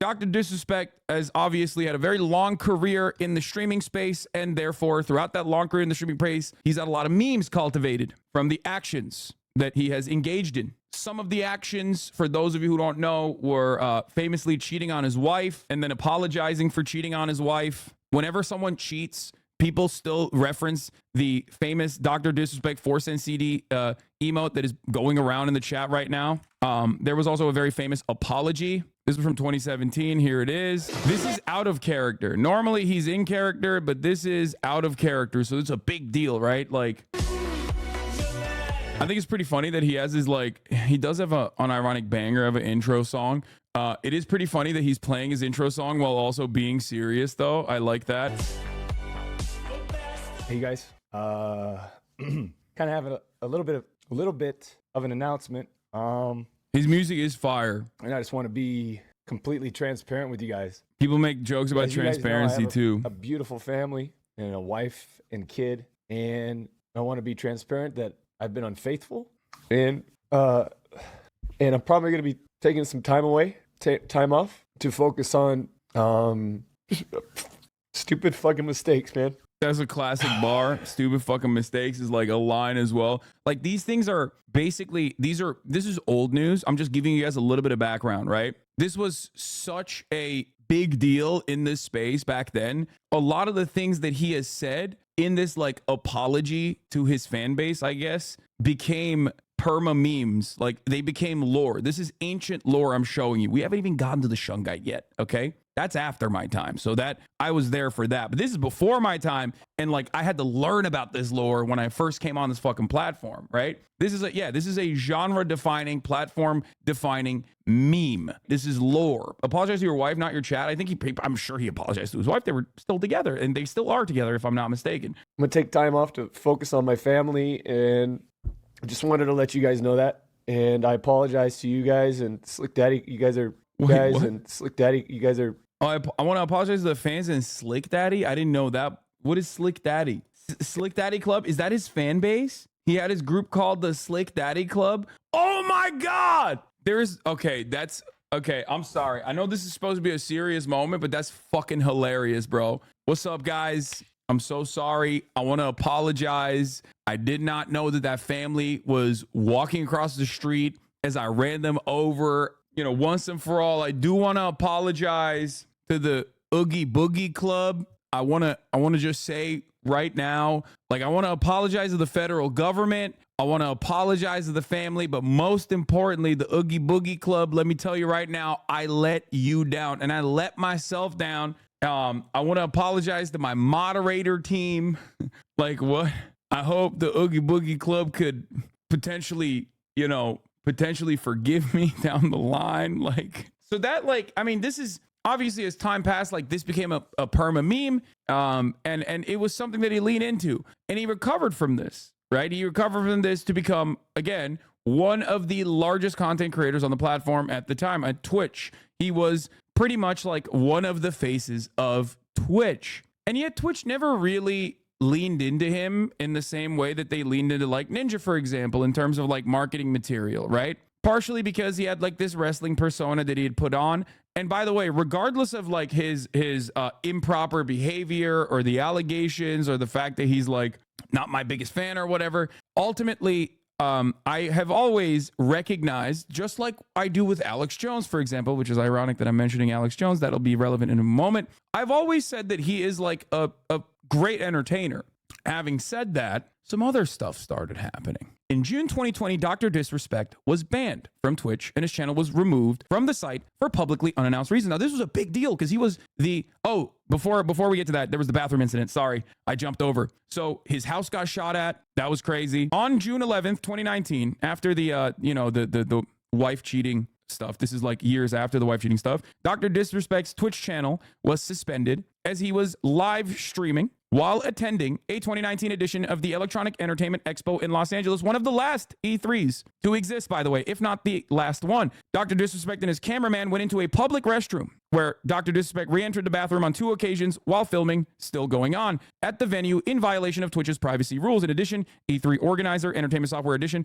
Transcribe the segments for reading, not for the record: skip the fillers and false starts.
Dr. Disrespect has obviously had a very long career in the streaming space, and therefore, throughout that long career in the streaming space, he's had a lot of memes cultivated from the actions that he has engaged in. Some of the actions, for those of you who don't know, were famously cheating on his wife and then apologizing for cheating on his wife. Whenever someone cheats, people still reference the famous Dr. Disrespect 4-cent CD emote that is going around in the chat right now. There was also a very famous apology. This was from 2017. Here it is. This is out of character. Normally he's in character, but this is out of character. So it's a big deal, right? Like, I think it's pretty funny that he has his, like, he does have an unironic banger of an intro song. It is pretty funny that he's playing his intro song while also being serious, though. I like that. Hey guys, kind of have a little bit of an announcement. His music is fire, and I just want to be completely transparent with you guys. People make jokes about transparency too. A beautiful family and a wife and kid, and I want to be transparent that I've been unfaithful, and I'm probably going to be taking some time off to focus on stupid fucking mistakes, man. That's a classic bar. Stupid fucking mistakes is like a line as well. Like, these things are basically, this is old news. I'm just giving you guys a little bit of background, right? This was such a big deal in this space back then. A lot of the things that he has said in this, like, apology to his fan base, I guess, became perma memes. Like, they became lore. This is ancient lore I'm showing you. We haven't even gotten to the Shungite yet, okay? That's after my time. So that I was there for that. But this is before my time. And like, I had to learn about this lore when I first came on this fucking platform, right? This is a genre defining, platform defining meme. This is lore. Apologize to your wife, not your chat. I'm sure he apologized to his wife. They were still together, and they still are together, if I'm not mistaken. I'm gonna take time off to focus on my family, and I just wanted to let you guys know that. And I apologize to you guys and Slick Daddy. You guys are and Slick Daddy. You guys are. Oh, I want to apologize to the fans and Slick Daddy. I didn't know that. What is Slick Daddy? Slick Daddy Club? Is that his fan base? He had his group called the Slick Daddy Club. Oh my God. Okay, I'm sorry. I know this is supposed to be a serious moment, but that's fucking hilarious, bro. What's up, guys? I'm so sorry. I want to apologize. I did not know that family was walking across the street as I ran them over. You know, once and for all, I do want to apologize to the Oogie Boogie Club. I want to just say right now, like, I want to apologize to the federal government. I want to apologize to the family, but most importantly, the Oogie Boogie Club. Let me tell you right now, I let you down, and I let myself down. I want to apologize to my moderator team. Like, what? I hope the Oogie Boogie Club could potentially forgive me down the line. Like, so that, like, I mean, this is obviously, as time passed, like, this became a perma meme. And it was something that he leaned into, and he recovered from this, right? He recovered from this to become, again, one of the largest content creators on the platform at the time at Twitch. He was pretty much like one of the faces of Twitch. And yet Twitch never really leaned into him in the same way that they leaned into, like, Ninja, for example, in terms of, like, marketing material, right? Partially because he had, like, this wrestling persona that he had put on. And by the way, regardless of, like, his improper behavior or the allegations or the fact that he's, like, not my biggest fan or whatever, ultimately, I have always recognized, just like I do with Alex Jones, for example, which is ironic that I'm mentioning Alex Jones. That'll be relevant in a moment. I've always said that he is, like, a great entertainer. Having said that, some other stuff started happening. In June 2020, Dr. Disrespect was banned from Twitch, and his channel was removed from the site for publicly unannounced reasons. Now, this was a big deal because he was before we get to that, there was the bathroom incident. Sorry, I jumped over. So his house got shot at. That was crazy. On June 11th, 2019, after the wife cheating stuff, this is like years after the wife cheating stuff, Dr. Disrespect's Twitch channel was suspended as he was live streaming while attending a 2019 edition of the Electronic Entertainment Expo in Los Angeles, one of the last E3s to exist, by the way, if not the last one. Dr. Disrespect and his cameraman went into a public restroom where Dr. Disrespect re-entered the bathroom on 2 occasions while filming still going on at the venue in violation of Twitch's privacy rules. In addition, E3 organizer, Entertainment Software Edition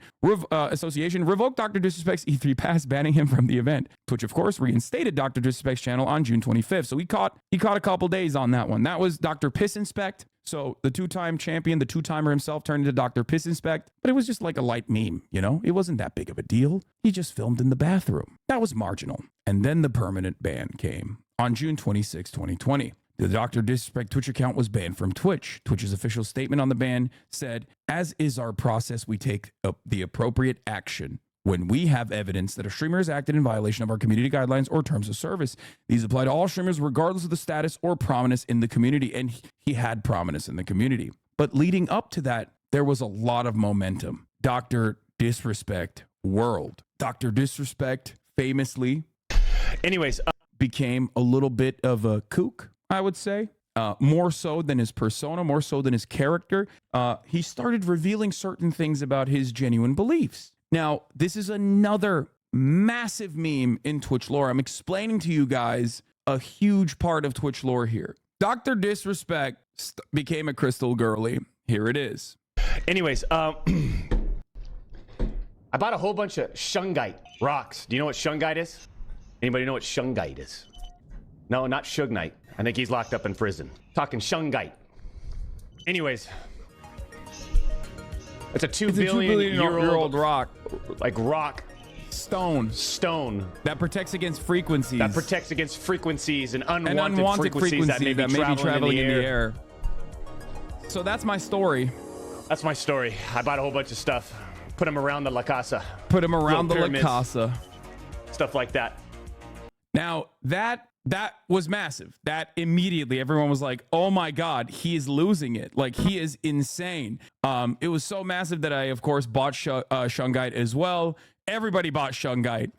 Association revoked Dr. Disrespect's E3 pass, banning him from the event. Twitch, of course, reinstated Dr. Disrespect's channel on June 25th. So he caught a couple days on that one. That was Dr. Piss Inspect. So the 2-time champion, the 2-timer himself, turned into Dr. Piss Inspect, but it was just like a light meme, you know? It wasn't that big of a deal. He just filmed in the bathroom. That was marginal. And then the permanent ban came on June 26, 2020. The Dr. Disrespect Twitch account was banned from Twitch. Twitch's official statement on the ban said, "As is our process, we take the appropriate action when we have evidence that a streamer has acted in violation of our community guidelines or terms of service. These apply to all streamers regardless of the status or prominence in the community." And he had prominence in the community. But leading up to that, there was a lot of momentum. Dr. Disrespect World. Dr. Disrespect famously became a little bit of a kook, I would say. More so than his persona, more so than his character. He started revealing certain things about his genuine beliefs. Now, this is another massive meme in Twitch lore. I'm explaining to you guys a huge part of Twitch lore here. Dr. Disrespect became a crystal girly. Here it is. Anyways, I bought a whole bunch of shungite rocks. Do you know what shungite is? Anybody know what shungite is? No, not Suge Knight. I think he's locked up in prison. Talking shungite. Anyways, it's a 2 billion year old rock. Like rock. Stone. That protects against frequencies. And unwanted frequencies that may be traveling in the air. So that's my story. That's my story. I bought a whole bunch of stuff. Put them around the La Casa. Put him around the La Casa. Stuff like that. Now, that was massive. That immediately everyone was like, oh my God, he is losing it. Like, he is insane. It was so massive that I, of course, bought Shungite as well. Everybody bought Shungite.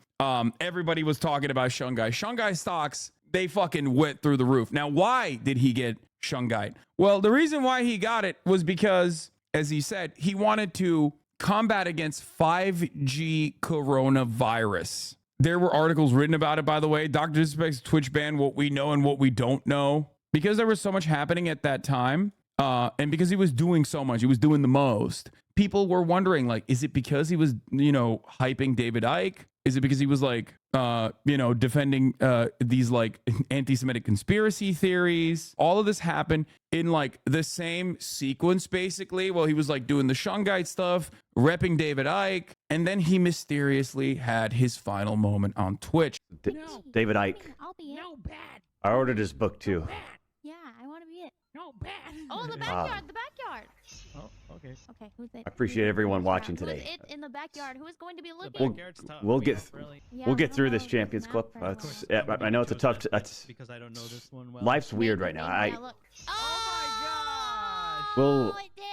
Everybody was talking about Shungite. Shungite stocks, they fucking went through the roof. Now, why did he get Shungite? Well, the reason why he got it was because, as he said, he wanted to combat against 5G coronavirus. There were articles written about it, by the way. Dr. Disrespect's Twitch ban, what we know and what we don't know. Because there was so much happening at that time, and because he was doing so much, he was doing the most, people were wondering, like, is it because he was, hyping David Icke? Is it because he was, like, defending these, like, anti-Semitic conspiracy theories? All of this happened in, like, the same sequence, basically. Well, he was, like, doing the Shungite stuff, repping David Icke, and then he mysteriously had his final moment on Twitch. David Icke. I'll be it. No, bad. I ordered his book, too. Bad. Yeah, I want to be it. No, bad. Oh, the backyard, the backyard. Oh, okay. Okay, who's it? I appreciate everyone watching Who's today. it in the backyard? Who is going to be The looking? backyard's tough. we'll get Yeah, we'll we get don't through know this this Champions map Clip. very well. That's, yeah, I know it's a tough. That's because I don't know this one well. life's weird Maybe, right now. maybe, yeah, look. Oh, Well- it did.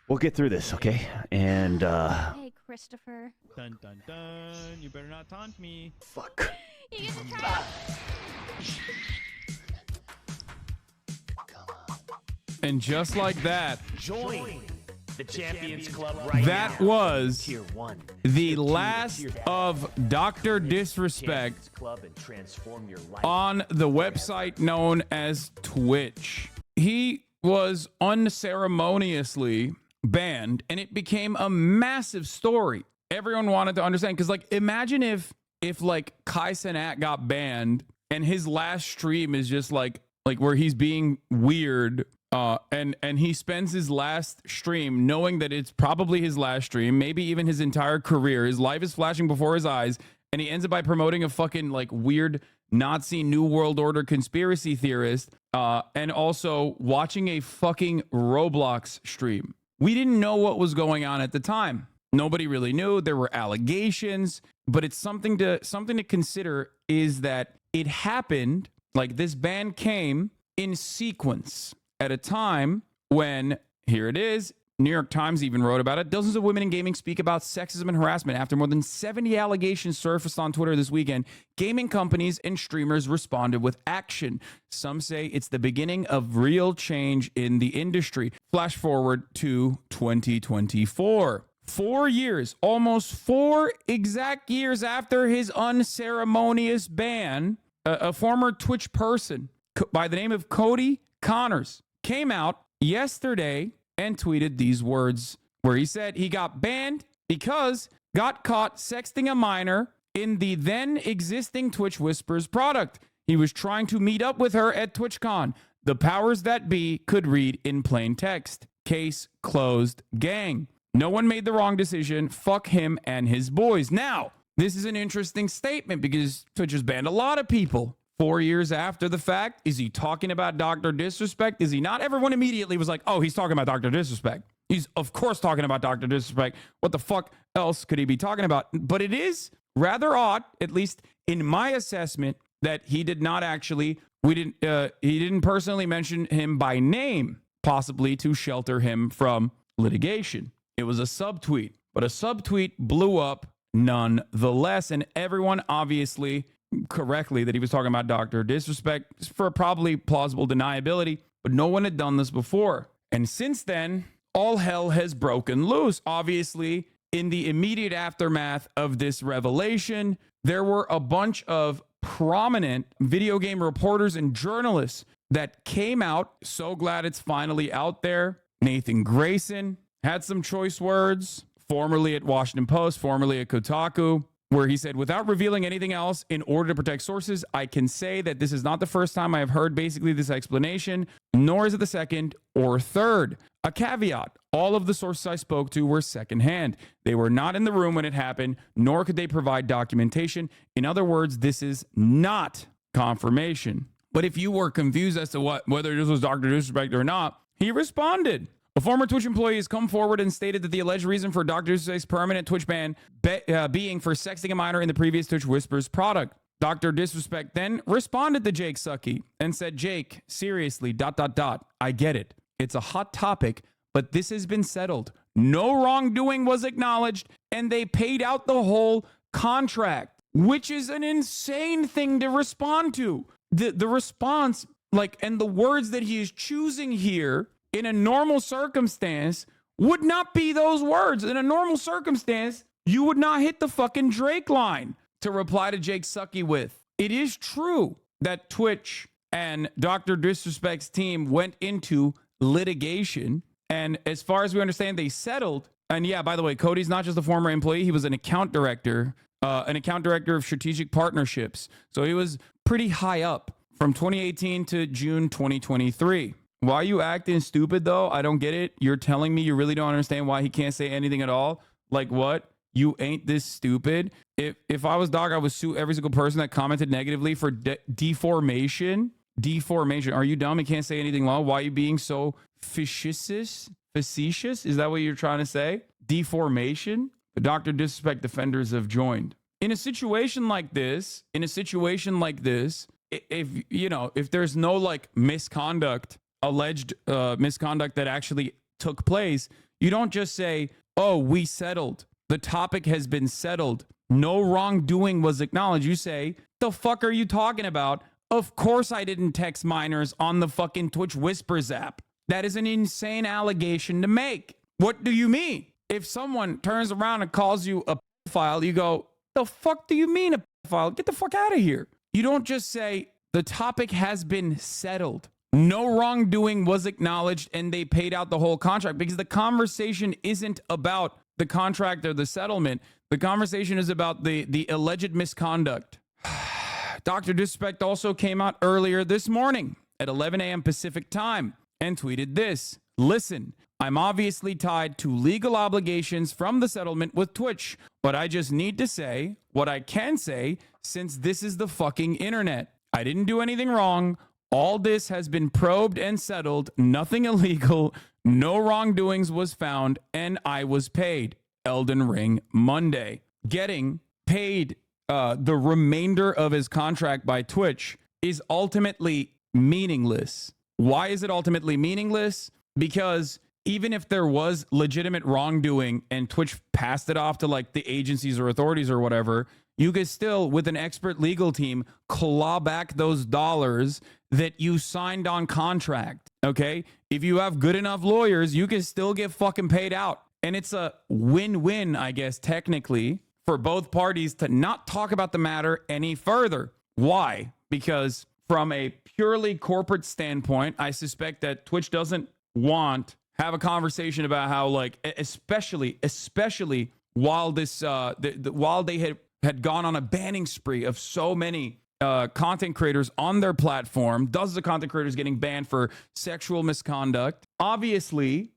We'll get through this, okay? And Hey, Christopher. Dun dun dun. You better not taunt me. fuck. You get to try it. And just like that, Join the Champions Club that was Tier 1 the last of Dr. Disrespect Club and transform your life. on the website known as Twitch. He was unceremoniously banned, and it became a massive story. Everyone wanted to understand, because, like, imagine if like Kai Cenat got banned and his last stream is just like where he's being weird, and he spends his last stream knowing that it's probably his last stream, maybe even his entire career. His life is flashing before his eyes, and he ends up by promoting a fucking, like, weird Nazi New World Order conspiracy theorist, and also watching a fucking Roblox stream. We didn't know what was going on at the time. Nobody really knew. There were allegations, but it's something to consider, is that it happened, like, this ban came in sequence at a time when, here it is, New York Times even wrote about it. Dozens of women in gaming speak about sexism and harassment after more than 70 allegations surfaced on Twitter this weekend. Gaming companies and streamers responded with action. Some say it's the beginning of real change in the industry. Flash forward to 2024. 4 years, almost 4 exact years after his unceremonious ban, a former Twitch person by the name of Cody Connors came out yesterday and tweeted these words where he said he got banned because got caught sexting a minor in the then existing Twitch Whispers product. He was trying to meet up with her at TwitchCon. The powers that be could read in plain text. Case closed, gang. No one made the wrong decision. Fuck him and his boys. Now, this is an interesting statement because Twitch has banned a lot of people 4 years after the fact. Is he talking about Dr. Disrespect? Is he not? Everyone immediately was like, oh, he's talking about Dr. Disrespect. He's, of course, talking about Dr. Disrespect. What the fuck else could he be talking about? But it is rather odd, at least in my assessment, that he did not actually, he didn't personally mention him by name, possibly to shelter him from litigation. It was a subtweet, but a subtweet blew up nonetheless. And everyone obviously correctly that he was talking about Dr. Disrespect for probably plausible deniability, but no one had done this before. And since then, all hell has broken loose. Obviously, in the immediate aftermath of this revelation, there were a bunch of prominent video game reporters and journalists that came out. So glad it's finally out there. Nathan Grayson had some choice words, formerly at Washington Post, formerly at Kotaku, where he said, without revealing anything else in order to protect sources, I can say that this is not the first time I have heard basically this explanation, nor is it the second or third. A caveat, all of the sources I spoke to were secondhand. They were not in the room when it happened, nor could they provide documentation. In other words, this is not confirmation. But if you were confused as to whether this was Dr. Disrespect or not, he responded. A former Twitch employee has come forward and stated that the alleged reason for Dr. Disrespect's permanent Twitch ban being for sexting a minor in the previous Twitch Whispers product. Dr. Disrespect then responded to Jake Sucky and said, Jake, seriously, ... I get it. It's a hot topic, but this has been settled. No wrongdoing was acknowledged, and they paid out the whole contract, which is an insane thing to respond to. The response, and the words that he is choosing here in a normal circumstance would not be those words. In a normal circumstance, you would not hit the fucking Drake line to reply to Jake Sucky with. It is true that Twitch and Dr. Disrespect's team went into litigation, and as far as we understand, they settled. And yeah, by the way, Cody's not just a former employee, he was an account director of strategic partnerships. So he was pretty high up from 2018 to June 2023. Why are you acting stupid, though? I don't get it. You're telling me you really don't understand why he can't say anything at all? Like what? You ain't this stupid. If I was Doc, I would sue every single person that commented negatively for deformation. Deformation. Are you dumb and can't say anything wrong? Why are you being so facetious? Facetious? Is that what you're trying to say? Deformation? The Dr. Disrespect defenders have joined. In a situation like this, if there's no misconduct, alleged misconduct that actually took place, you don't just say, oh, we settled. The topic has been settled. No wrongdoing was acknowledged. You say, the fuck are you talking about? Of course I didn't text minors on the fucking Twitch Whispers app. That is an insane allegation to make. What do you mean? If someone turns around and calls you a pedophile, you go, the fuck do you mean a pedophile? Get the fuck out of here. You don't just say, the topic has been settled. No wrongdoing was acknowledged and they paid out the whole contract, because the conversation isn't about the contract or the settlement. The conversation is about the alleged misconduct. Dr. Disrespect also came out earlier this morning at 11 a.m. Pacific time and tweeted this. Listen, I'm obviously tied to legal obligations from the settlement with Twitch, but I just need to say what I can say since this is the fucking internet. I didn't do anything wrong. All this has been probed and settled. Nothing illegal. No wrongdoings was found, and I was paid. Elden Ring Monday. Getting paid the remainder of his contract by Twitch is ultimately meaningless. Why is it ultimately meaningless? Because even if there was legitimate wrongdoing and Twitch passed it off to the agencies or authorities or whatever, you could still, with an expert legal team, claw back those dollars that you signed on contract. Okay? If you have good enough lawyers, you can still get fucking paid out. And it's a win-win, I guess, technically, for both parties to not talk about the matter any further. Why? Because from a purely corporate standpoint, I suspect that Twitch doesn't want have a conversation about how, like, especially while this while they had gone on a banning spree of so many content creators on their platform, dozens of content creators getting banned for sexual misconduct. Obviously,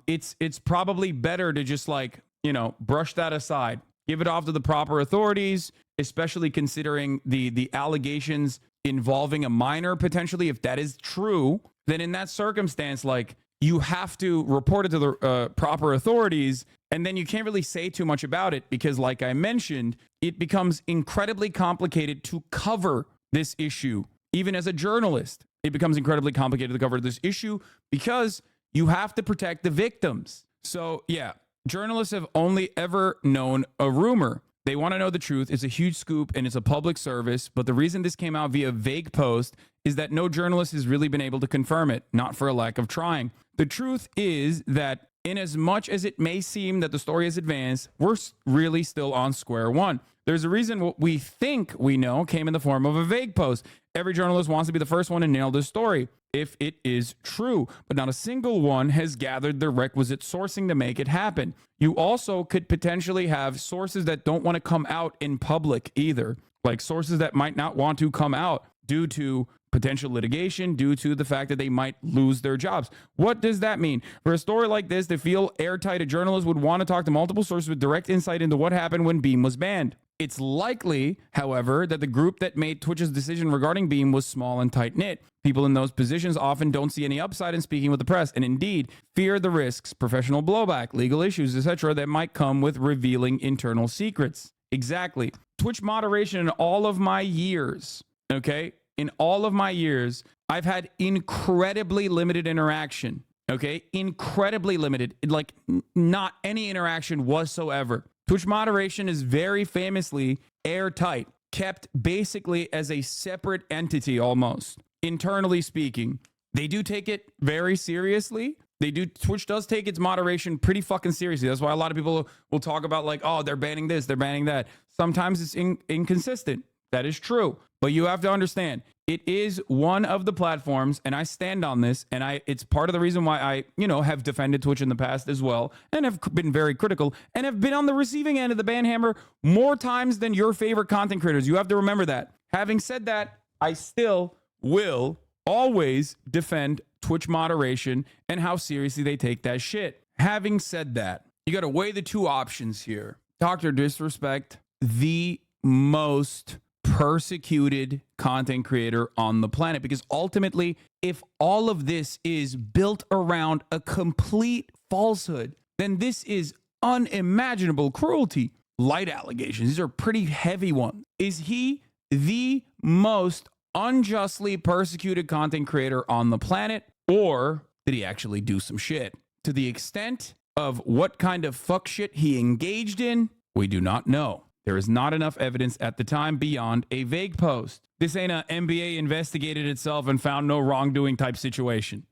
it's probably better to just, like, you know, brush that aside, give it off to the proper authorities, especially considering the allegations involving a minor potentially. If that is true, then in that circumstance, like, you have to report it to the proper authorities, and then you can't really say too much about it because, like I mentioned, it becomes incredibly complicated to cover this issue. Even as a journalist, it becomes incredibly complicated to cover this issue because you have to protect the victims. So yeah, journalists have only ever known a rumor. They want to know the truth. It's a huge scoop and it's a public service. But the reason this came out via vague post is that no journalist has really been able to confirm it, not for a lack of trying. The truth is that in as much as it may seem that the story has advanced, we're really still on square one. There's a reason what we think we know came in the form of a vague post. Every journalist wants to be the first one to nail this story, if it is true, but not a single one has gathered the requisite sourcing to make it happen. You also could potentially have sources that don't want to come out in public either, like sources that might not want to come out due to potential litigation, due to the fact that they might lose their jobs. What does that mean? For a story like this to feel airtight, a journalist would want to talk to multiple sources with direct insight into what happened when Beam was banned. It's likely, however, that the group that made Twitch's decision regarding Beam was small and tight-knit. People in those positions often don't see any upside in speaking with the press, and indeed fear the risks, professional blowback, legal issues, etc. that might come with revealing internal secrets. Exactly. Twitch moderation in all of my years, okay? In all of my years, I've had incredibly limited interaction, okay? Incredibly limited, like not any interaction whatsoever. Twitch moderation is very famously airtight, kept basically as a separate entity almost. Internally speaking, they do take it very seriously. Twitch does take its moderation pretty fucking seriously. That's why a lot of people will talk about, like, oh, they're banning this, they're banning that. Sometimes it's inconsistent. That is true. But you have to understand, it is one of the platforms, and I stand on this, and it's part of the reason why I, have defended Twitch in the past as well, and have been very critical, and have been on the receiving end of the ban hammer more times than your favorite content creators. You have to remember that. Having said that, I still will always defend Twitch moderation and how seriously they take that shit. Having said that, you got to weigh the two options here. Dr. Disrespect, the most persecuted content creator on the planet, because ultimately, if all of this is built around a complete falsehood, then this is unimaginable cruelty. Light allegations, these are pretty heavy ones. Is he the most unjustly persecuted content creator on the planet, or did he actually do some shit? To the extent of what kind of fuck shit he engaged in, we do not know. There is not enough evidence at the time beyond a vague post. This ain't a NBA investigated itself and found no wrongdoing type situation.